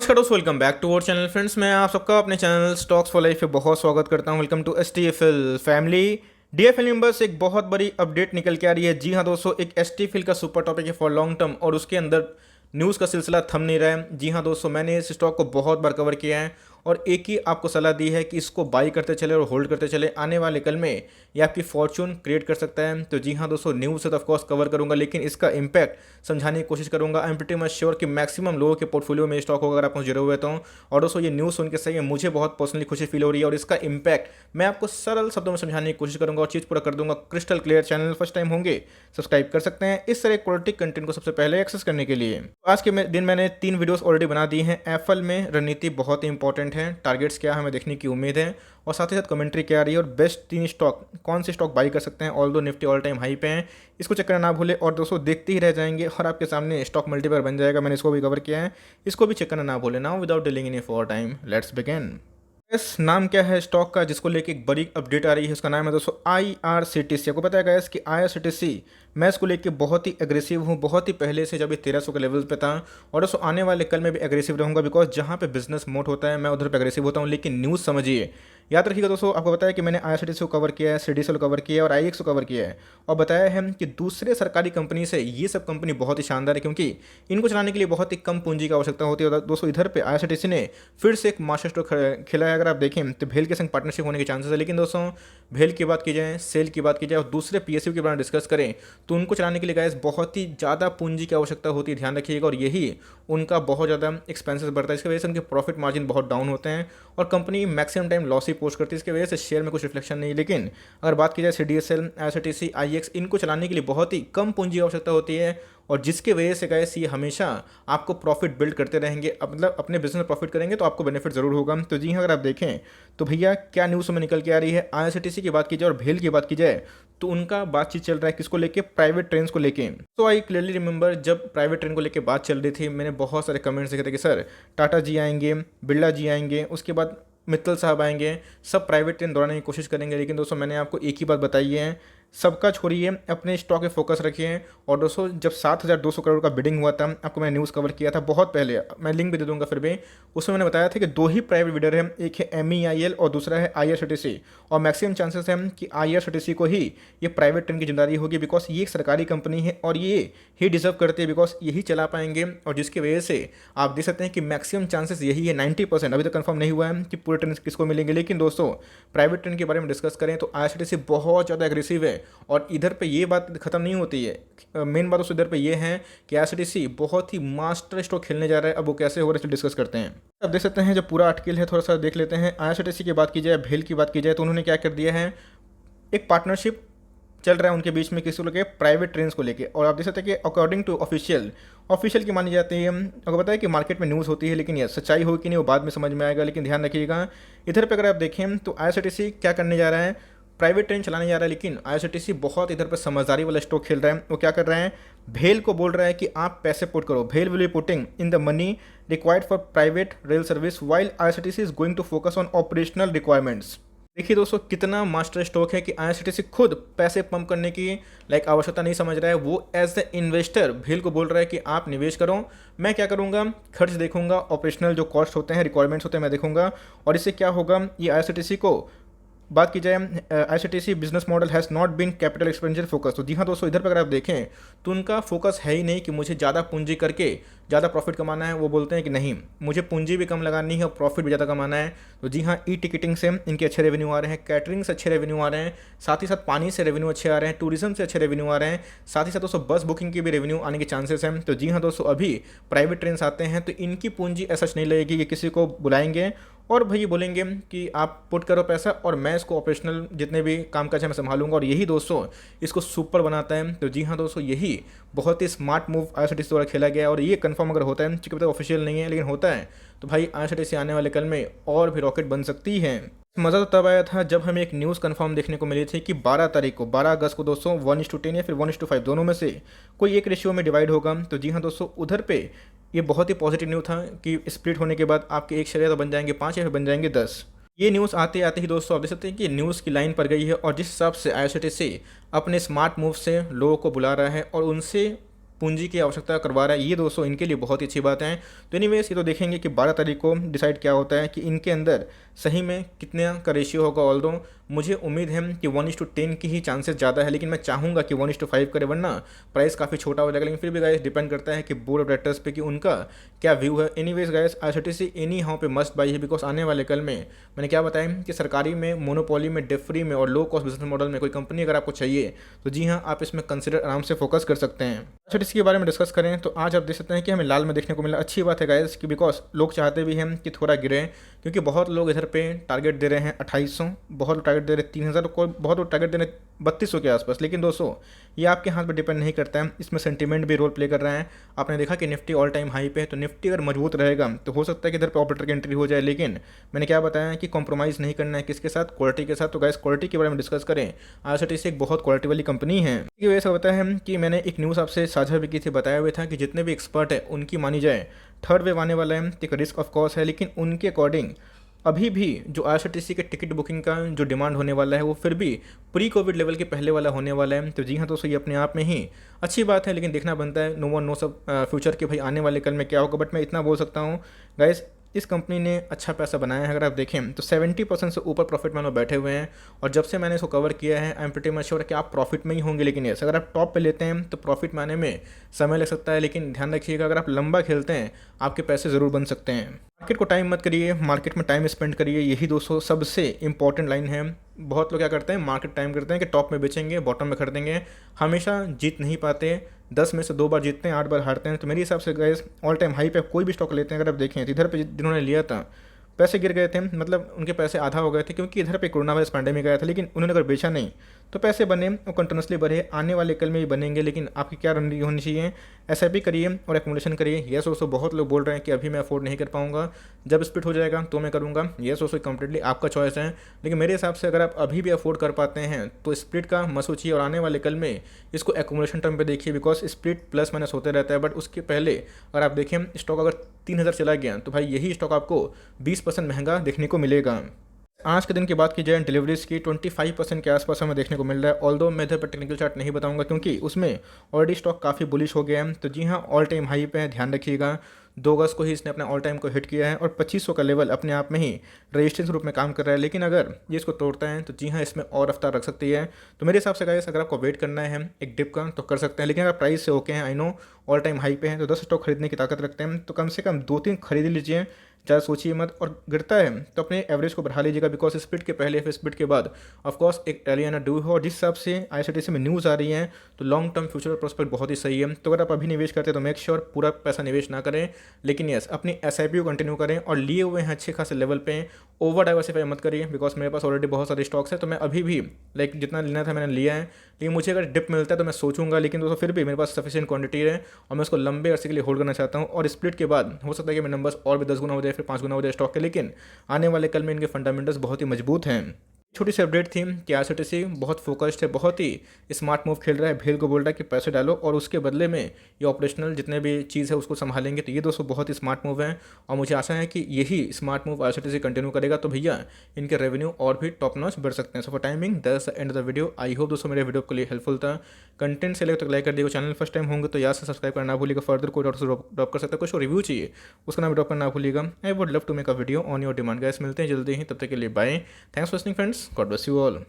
नमस्कार दोस्तों, welcome back to our channel friends. मैं आप सबका अपने चैनल स्टॉक्स फॉर लाइफ पे बहुत स्वागत करता हूं। Welcome to STFL family. DFL members, एक बहुत बड़ी अपडेट निकल के आ रही है। जी हां दोस्तों, एक एसटीएफएल का सुपर टॉपिक है फॉर लॉन्ग टर्म और उसके अंदर न्यूज़ का सिलसिला थम नहीं रहा है। जी हां दोस्तों, मैंने इस स्टॉक को बहुत बार कवर किया है और एक ही आपको सलाह दी है कि इसको बाई करते चले और होल्ड करते चले। आने वाले कल में ये आपकी फॉर्चून क्रिएट कर सकता है। तो जी हाँ दोस्तों, न्यूज़ से तो ऑफकोर्स कवर करूंगा, लेकिन इसका इंपैक्ट समझाने की कोशिश करूंगा। I am pretty much sure कि मैक्सिमम लोगों के पोर्टफोलियो में स्टॉक होगा अगर आप जुड़े हुए तो। और दोस्तों, ये न्यूज़ सुन के सही है, मुझे बहुत पर्सनली खुशी फील हो रही है और इसका इंपैक्ट मैं आपको सरल शब्दों में समझाने की कोशिश करूंगा और चीज़ पूरा कर दूंगा crystal clear. Channel first time होंगे सब्सक्राइब कर सकते हैं इस तरह क्वालिटी कंटेंट को सबसे पहले एक्सेस करने के लिए। आज के दिन मैंने 3 वीडियोस ऑलरेडी बना दी हैं। एफएल में रणनीति बहुत ही इंपॉर्टेंट है, टारगेट्स क्या हमें देखने की उम्मीद है और साथ ही साथ कमेंट्री क्या आ रही है और बेस्ट 3 स्टॉक कौन से स्टॉक बाई कर सकते हैं। ऑल दो निफ्टी ऑल टाइम हाई पे हैं, इसको चेक करना ना भूले। और दोस्तों, देखते ही रह जाएंगे और आपके सामने स्टॉक मल्टीप्लायर बन जाएगा। मैंने इसको भी कवर किया है, इसको भी चेक करना ना भूले। Now without delaying any for time, let's begin. इस नाम क्या है स्टॉक का जिसको लेके एक बड़ी अपडेट आ रही है, उसका नाम है दोस्तों IRCTC। आपको पता है गाइस कि IRCTC मैं इसको लेके बहुत ही एग्रेसिव हूँ, बहुत ही पहले से, जब ये 1300 के लेवल पे था। और दोस्तों, आने वाले कल में भी एग्रेसिव रहूँगा, बिकॉज जहाँ पे बिजनेस मोड होता है मैं उधर पे एग्रेसिव होता हूँ। लेकिन न्यूज़ समझिए, याद रखिएगा दोस्तों। आपको बताया कि मैंने IRCTC को कवर किया है, CDSL को कवर किया है और IEX को कवर किया है और बताया है कि दूसरे सरकारी कंपनी से ये सब कंपनी बहुत ही शानदार है, क्योंकि इनको चलाने के लिए बहुत ही कम पूंजी की आवश्यकता होती है। और दोस्तों, इधर पे IRCTC ने फिर से एक मास्टर स्ट्रोक खेला है। अगर आप देखें तो भेल के संग पार्टनरशिप होने के चांसेस है। लेकिन दोस्तों, भेल की बात की जाए, सेल की बात की जाए और दूसरे PSU के बारे में डिस्कस करें तो उनको चलाने के लिए गाइस बहुत ही ज़्यादा पूंजी की आवश्यकता होती है, ध्यान रखिएगा। और यही उनका बहुत ज़्यादा एक्सपेंसेस बढ़ता है, इसकी वजह से उनके प्रॉफिट मार्जिन बहुत डाउन होते हैं और कंपनी मैक्सिमम टाइम लॉस ही पोस्ट करती है। इसकी वजह से शेयर में कुछ रिफ्लेक्शन नहीं। लेकिन अगर बात की जाए CDSL, IRCTC, IEX, इनको चलाने के लिए बहुत ही कम पूंजी की आवश्यकता होती है और जिसके वजह से गाइस ये हमेशा आपको प्रॉफिट बिल्ड करते रहेंगे। मतलब अपने बिजनेस में प्रॉफिट करेंगे तो आपको बेनिफिट जरूर होगा। तो जी हाँ, अगर आप देखें तो भैया क्या न्यूज़ में निकल के आ रही है। IRCTC की बात की जाए और भेल की बात की जाए तो उनका बातचीत चल रहा है किसको लेके, प्राइवेट ट्रेन को लेके। तो आई क्लियरली रिमेंबर जब प्राइवेट ट्रेन को लेके बात चल रही थी, मैंने बहुत सारे कमेंट्स देखे थे कि सर टाटा जी आएंगे, बिरला जी आएंगे, उसके बाद मित्तल साहब आएंगे, सब प्राइवेट ट्रेन दौड़ाने की कोशिश करेंगे। लेकिन दोस्तों, मैंने आपको एक ही बात बताई है, सबका छोड़िए, अपने स्टॉक पे फोकस रखिए। और दोस्तों, जब 7200 करोड़ का बिडिंग हुआ था, आपको मैंने न्यूज़ कवर किया था बहुत पहले, मैं लिंक भी दे दूंगा फिर भी। उसमें मैंने बताया था कि 2 ही प्राइवेट बिडर हैं, एक है MEIL और दूसरा है IRCTC। और मैक्सिमम चांसेस हैं कि IRCTC को ही ये प्राइवेट ट्रेन की जिम्मेदारी होगी, बिकॉज ये एक सरकारी कंपनी है और ये ही डिजर्व करती है, बिकॉज यही चला पाएंगे। और जिसकी वजह से आप देख सकते हैं कि मैक्सिमम चांसेस यही है, 90%। अभी तक कंफर्म नहीं हुआ है कि पूरे ट्रेन किसको मिलेंगे। लेकिन दोस्तों, प्राइवेट ट्रेन के बारे में डिस्कस करें तो IRCTC बहुत ज़्यादा एग्रेसिव है। और इधर पे ये बात ख़त्म नहीं होती है। मेन बात उस इधर पे ये है कि IRCTC बहुत ही मास्टर स्ट्रोक खेलने जा रहा है। अब वो कैसे हो रहा है इसे डिस्कस करते हैं। अब देख सकते हैं, जो पूरा आर्टिकल है थोड़ा सा देख लेते हैं। IRCTC की बात की जाए, भेल की बात की जाए तो उन्होंने क्या कर दिया है, एक पार्टनरशिप चल रहा है उनके बीच में किसी को लेके, प्राइवेट ट्रेन को लेके। और आप देख सकते हैं कि अकॉर्डिंग टू ऑफिशियल की मानी जाती है। आपको पता है कि मार्केट में न्यूज़ होती है, लेकिन ये सच्चाई हो कि नहीं वो बाद में समझ में आएगा। लेकिन ध्यान रखिएगा, इधर पे अगर आप देखें तो IRCTC क्या करने जा रहा है, प्राइवेट ट्रेन चलाने जा रहा है। लेकिन IRCTC बहुत इधर पर समझदारी वाला स्टॉक खेल रहा है। वो क्या कर रहा है, भेल को बोल रहा है कि आप पैसे पुट करो, भेल will be putting in the money required for private rail service while IRCTC is going to focus on operational requirements. देखिए दोस्तों, कितना मास्टर स्टॉक है कि IRCTC खुद पैसे पंप करने की आवश्यकता नहीं समझ रहा है। वो एज द इन्वेस्टर भेल को बोल रहा है कि आप निवेश करो, मैं क्या करूंगा, खर्च देखूंगा, ऑपरेशनल जो कॉस्ट होते हैं, रिक्वायरमेंट्स होते हैं, मैं देखूंगा। और इससे क्या होगा, ये IRCTC को बात की जाए, IRCTC business model has not been capital expenditure focus. तो जी हाँ दोस्तों, इधर पर अगर आप देखें तो उनका फोकस है ही नहीं कि मुझे ज़्यादा पूंजी करके ज़्यादा प्रॉफिट कमाना है। वो बोलते हैं कि नहीं, मुझे पूंजी भी कम लगानी है और प्रॉफिट भी ज़्यादा कमाना है। तो जी हाँ, टिकटिंग से इनके अच्छे रेवेन्यू आ रहे हैं, कैटरिंग से अच्छे रेवेन्यू आ रहे हैं, साथ ही साथ पानी से रेवेन्यू अच्छे आ रहे हैं, टूरिज्म से अच्छे रेवेन्यू आ रहे हैं, साथ ही साथ दोस्तों बस बुकिंग के भी रेवेन्यू आने के चांसेस हैं। तो जी हाँ दोस्तों, अभी प्राइवेट ट्रेन आते हैं तो इनकी पूंजी ऐसा नहीं लगेगी कि किसी को बुलाएंगे और भाई बोलेंगे कि आप पुट करो पैसा और मैं इसको ऑपरेशनल जितने भी कामकाज है मैं संभालूंगा। और यही दोस्तों इसको सुपर बनाता है। तो जी हाँ दोस्तों, यही बहुत ही स्मार्ट मूव IRCTC द्वारा खेला गया है। और ये कंफर्म अगर होता है, चूंकि पता ऑफिशियल नहीं है लेकिन होता है, तो भाई IRCTC आने वाले कल में और भी रॉकेट बन सकती है। मज़ा तो तब आया था जब हमें एक न्यूज़ कंफर्म देखने को मिली थी कि 12 अगस्त को दोस्तों 1:10 या फिर 1:5 दोनों में से कोई एक रेशियो में डिवाइड होगा। तो जी हाँ दोस्तों, उधर पे ये बहुत ही पॉजिटिव न्यूज़ था कि स्प्लिट होने के बाद आपके एक शेयर तो बन जाएंगे 5 या फिर बन जाएंगे 10। ये न्यूज़ आते आते ही दोस्तों आप देख सकते हैं कि न्यूज़ की लाइन पर गई है और जिस हिसाब से IRCTC अपने स्मार्ट मूव से लोगों को बुला रहा है और उनसे पूंजी की आवश्यकता करवा रहा है, ये दोस्तों इनके लिए बहुत ही अच्छी बात है। तो एनीवेज ये तो देखेंगे कि 12 तारीख को डिसाइड क्या होता है कि इनके अंदर सही में कितने का रेशियो होगा। ऑल्दो मुझे उम्मीद है कि 1:10 की ही चांसेस ज़्यादा है, लेकिन मैं चाहूँगा कि 1:5 करे, वरना प्राइस काफ़ी छोटा हो जाएगा। लेकिन फिर भी गाइस डिपेंड करता है कि बोर्ड ऑफ डायरेक्टर्स पे कि उनका क्या व्यू है। Anyways guys IRCTC any how पे मस्ट बाई है, बिकॉज आने वाले कल में मैंने क्या बताया कि सरकारी में, मोनोपोली में, डेट फ्री में और लो कॉस्ट बिजनेस मॉडल में कोई कंपनी अगर आपको चाहिए तो जी हाँ, आप इसमें कंसिडर आराम से फोकस कर सकते हैं। अच्छा, इसके बारे में डिस्कस करें तो आज आप देख सकते हैं कि हमें लाल में देखने को मिला। अच्छी बात है गाइस कि बिकॉज लोग चाहते भी हैं कि थोड़ा गिरे, क्योंकि बहुत लोग इधर पे टारगेट दे रहे हैं 2800, बहुत लोग टारगेट दे रहे हैं 3000, बहुत लोग टारगेट दे रहे हैं 3200 के आसपास। लेकिन दोस्तों ये आपके हाथ पर डिपेंड नहीं करता है, इसमें सेंटीमेंट भी रोल प्ले कर रहा है। आपने देखा कि निफ्टी ऑल टाइम हाई पे है, तो निफ्टी अगर मजबूत रहेगा तो हो सकता है कि इधर पे ऑपरेटर की एंट्री हो जाए। लेकिन मैंने क्या बताया कि कॉम्प्रोमाइज़ नहीं करना है, किसके साथ, क्वालिटी के साथ। तो गाइस क्वालिटी के बारे में डिस्कस करें, आईआरसीटीसी एक बहुत क्वालिटी वाली कंपनी है। इसकी वजह से होता है कि मैंने एक न्यूज़ आपसे साझा भी की थी, बताया हुआ था कि जितने भी एक्सपर्ट है उनकी मानी जाए थर्ड वेव आने वाला है, एक रिस्क ऑफ कोर्स है, लेकिन उनके अकॉर्डिंग अभी भी जो आईआरसीटीसी के टिकट बुकिंग का जो डिमांड होने वाला है वो फिर भी प्री कोविड लेवल के पहले वाला होने वाला है। तो जी हाँ दोस्तों, ये अपने आप में ही अच्छी बात है, लेकिन देखना बनता है, नो वन नो सब फ्यूचर के भाई आने वाले कल में क्या होगा। बट मैं इतना बोल सकता हूँ गाइस, इस कंपनी ने अच्छा पैसा बनाया है। अगर आप देखें तो 70% से ऊपर प्रॉफिट में लोग बैठे हुए हैं, और जब से मैंने इसको कवर किया है I am pretty much sure कि आप प्रॉफिट में ही होंगे। लेकिन यस, अगर आप टॉप पे लेते हैं तो प्रॉफिट में आने में समय लग सकता है, लेकिन ध्यान रखिएगा अगर आप लंबा खेलते हैं आपके पैसे ज़रूर बन सकते हैं। मार्केट को टाइम मत करिए, मार्केट में टाइम स्पेंड करिए, यही दोस्तों सबसे इंपॉर्टेंट लाइन है। बहुत लोग क्या करते हैं, मार्केट टाइम करते हैं कि टॉप में बेचेंगे, बॉटम में खरीदेंगे, हमेशा जीत नहीं पाते, 10 में से 2 बार जीतते हैं, 8 बार हारते हैं। तो मेरे हिसाब से गाइस ऑल टाइम हाई पे कोई भी स्टॉक लेते हैं, अगर आप देखें तो इधर पे जिन्होंने लिया था पैसे गिर गए थे, मतलब उनके पैसे आधा हो गए थे, क्योंकि इधर पे कोरोना वायरस पैंडेमिक आया था। लेकिन उन्होंने अगर बेचा नहीं तो पैसे बने और कंटिन्यूसली बढ़े, आने वाले कल में भी बनेंगे। लेकिन आपकी क्या रणनीति होनी चाहिए, एसआईपी करिए और एक्युमुलेशन करिए। यस दोस्तों, बहुत लोग बोल रहे हैं कि अभी मैं अफोर्ड नहीं कर पाऊंगा, जब स्प्लिट हो जाएगा तो मैं करूंगा। यस दोस्तों, कंप्लीटली आपका चॉइस है, लेकिन मेरे हिसाब से अगर आप अभी भी अफोर्ड कर पाते हैं तो स्प्लिट का मत सोचिए, और आने वाले कल में इसको एक्युमुलेशन टर्म पे देखिए, बिकॉज स्प्लिट प्लस माइनस होते रहता है। बट उसके पहले अगर आप देखें स्टॉक अगर 3000 चला गया तो भाई यही स्टॉक आपको 20% महंगा देखने को मिलेगा। आज के दिन की बात की जाए डिलीवरीज की, 25% के आसपास हमें देखने को मिल रहा है। ऑल्दो मैं इधर पर टेक्निकल चार्ट नहीं बताऊंगा क्योंकि उसमें ऑलरेडी स्टॉक काफ़ी बुलिश हो गया है। तो जी हाँ, ऑल टाइम हाई पे है, ध्यान रखिएगा। 2 अगस्त को ही इसने अपना ऑल टाइम को हिट किया है, और 2500 का लेवल अपने आप में ही रेजिस्टेंस रूप में काम कर रहा है। लेकिन अगर ये इसको तोड़ता है तो जी हाँ, इसमें और रफ्तार रख सकती है। तो मेरे हिसाब से गाइस, अगर आपको वेट करना है एक डिप का तो कर सकते हैं, लेकिन अगर प्राइस से ओके हैं, I know all time high पे है, तो 10 स्टॉक खरीदने की ताकत रखते हैं, तो कम से कम 2-3 खरीद लीजिए, ज़्यादा सोचिए मत। और गिरता है तो अपने एवरेज को बढ़ा लीजिएगा, बिकॉज स्प्लिट के पहले फिर स्प्लिट के बाद ऑफकोर्स एक एलियाना ड्यू हो, और जिस हिसाब से आईआरसीटीसी में न्यूज़ आ रही है तो लॉन्ग टर्म फ्यूचर प्रोस्पेक्ट बहुत ही सही है। तो अगर आप अभी निवेश करते हैं तो मेक श्योर पूरा पैसा निवेश ना करें, लेकिन यस अपनी एसआईपी को कंटिन्यू करें, और लिए हुए हैं अच्छे खासे लेवल पे, ओवर डाइवर्सिफाई मत करिए, बिकॉज मेरे पास ऑलरेडी बहुत सारे स्टॉक्स हैं। तो मैं अभी भी लाइक जितना लेना था मैंने लिया है, लेकिन मुझे अगर डिप मिलता है तो मैं सोचूंगा, लेकिन दोस्तों फिर भी मेरे पास सफिशिएंट क्वांटिटी है और मैं उसको लंबे अरसे के लिए होल्ड करना चाहता हूँ। और स्प्लिट के बाद हो सकता है कि मेरे नंबर्स और भी 10 गुना हो जाए, फिर 5 गुना हो जाए स्टॉक के, लेकिन आने वाले कल में इनके फंडामेंटल्स बहुत ही मजबूत हैं। छोटी सी अपडेट थी कि आईआरसीटीसी बहुत फोकस्ड है, बहुत ही स्मार्ट मूव खेल रहा है, भेल को बोल रहा है कि पैसे डालो और उसके बदले में ये ऑपरेशनल जितने भी चीज़ है उसको संभालेंगे। तो ये दोस्तों बहुत ही स्मार्ट मूव है, और मुझे आशा है कि यही स्मार्ट मूव आईआरसीटीसी कंटिन्यू करेगा तो भैया इनके रेवेन्यू और भी टॉप नॉच बढ़ सकते हैं। So for timing that's the end of the video. I hope दोस्तों मेरे वीडियो के लिए हेल्पफुल था। कंटेंट से लेकर तो लाइक कर दिएगा, चैनल फर्स्ट टाइम होंगे तो याद से सब्सक्राइब करना भूलिएगा। फर्दर कोई ड्रॉप कर सकता है, कुछ रिव्यू चाहिए उसका नाम ड्रॉप करना भूलिएगा। I would love to make a video on your demand. Guys मिलते हैं जल्दी ही, तब तक के लिए bye. Thanks for listening friends, God bless you all.